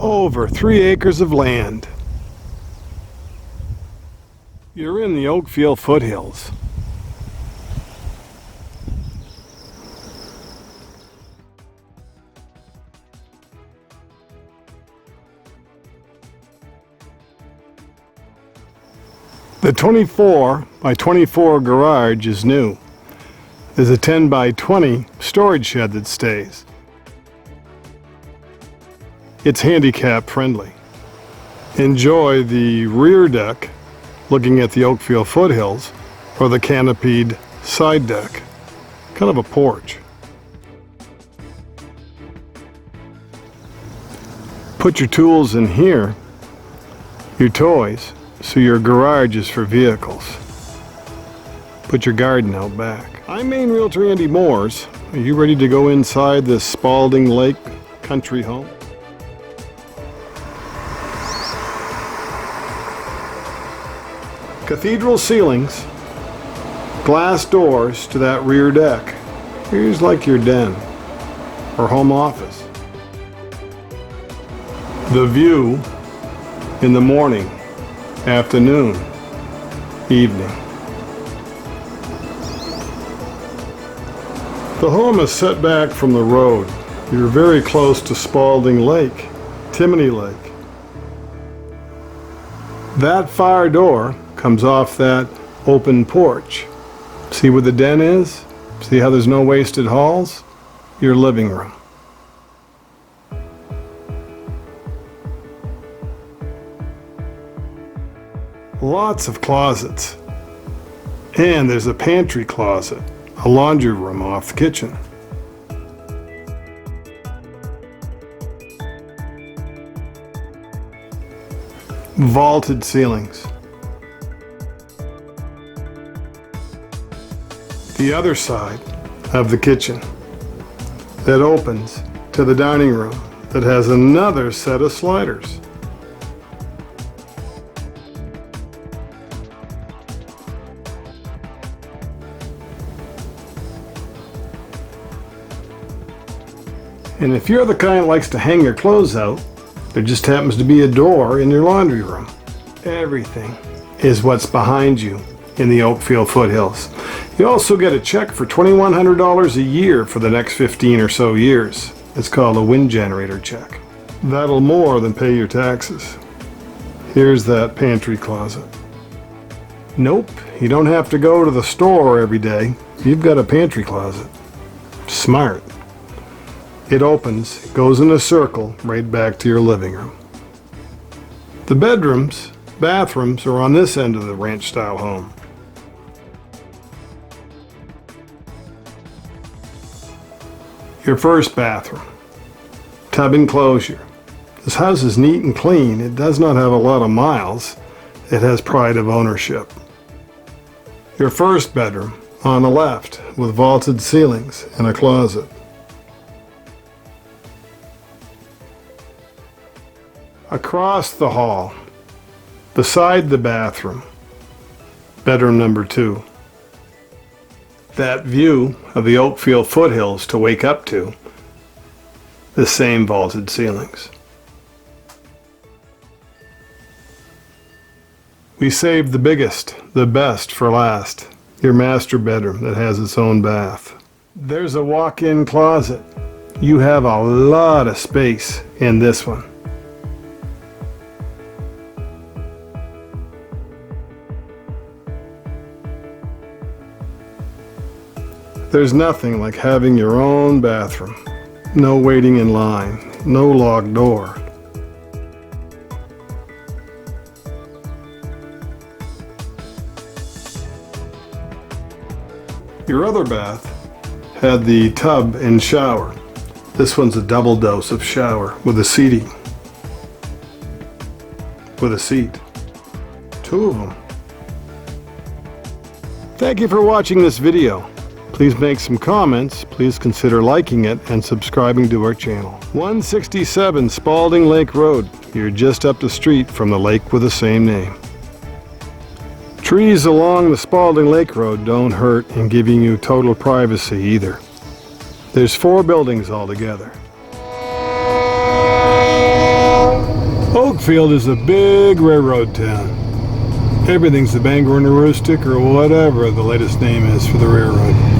Over 3 acres of land. You're in the Oakfield foothills. The 24 by 24 garage is new. There's a 10 by 20 storage shed that stays. It's handicap friendly. Enjoy the rear deck looking at the Oakfield foothills, or the canopied side deck, kind of a porch. Put your tools in here, your toys, so your garage is for vehicles. Put your garden out back. I'm Maine Realtor Andy Moores. Are you ready to go inside this Spaulding Lake country home? Cathedral ceilings, glass doors to that rear deck. Here's like your den or home office. The view in the morning, afternoon, evening. The home is set back from the road. You're very close to Spaulding Lake, Timony Lake. That fire door comes off that open porch. See where the den is? See how there's no wasted halls? Your living room. Lots of closets. And there's a pantry closet, a laundry room off the kitchen. Vaulted ceilings. The other side of the kitchen that opens to the dining room that has another set of sliders. And if you're the kind that likes to hang your clothes out, there just happens to be a door in your laundry room. Everything is what's behind you in the Oakfield foothills. You also get a check for $2,100 a year for the next 15 or so years. It's called a wind generator check. That'll more than pay your taxes. Here's that pantry closet. Nope, you don't have to go to the store every day. You've got a pantry closet. Smart. It opens, goes in a circle, right back to your living room. The bedrooms, bathrooms are on this end of the ranch-style home. Your first bathroom, tub enclosure. This house is neat and clean. It does not have a lot of miles. It has pride of ownership. Your first bedroom on the left with vaulted ceilings and a closet. Across the hall, beside the bathroom, bedroom number 2. That view of the Oakfield foothills to wake up to, the same vaulted ceilings. We saved the biggest, the best for last, your master bedroom that has its own bath. There's a walk-in closet. You have a lot of space in this one. There's nothing like having your own bathroom. No waiting in line, no locked door. Your other bath had the tub and shower. This one's a double dose of shower with a seating. With a seat. 2 of them. Thank you for watching this video. Please make some comments, please consider liking it and subscribing to our channel. 167 Spaulding Lake Road. You're just up the street from the lake with the same name. Trees along the Spaulding Lake Road don't hurt in giving you total privacy either. There's 4 buildings altogether. Oakfield is a big railroad town. Everything's the Bangor Heuristic or whatever the latest name is for the railroad.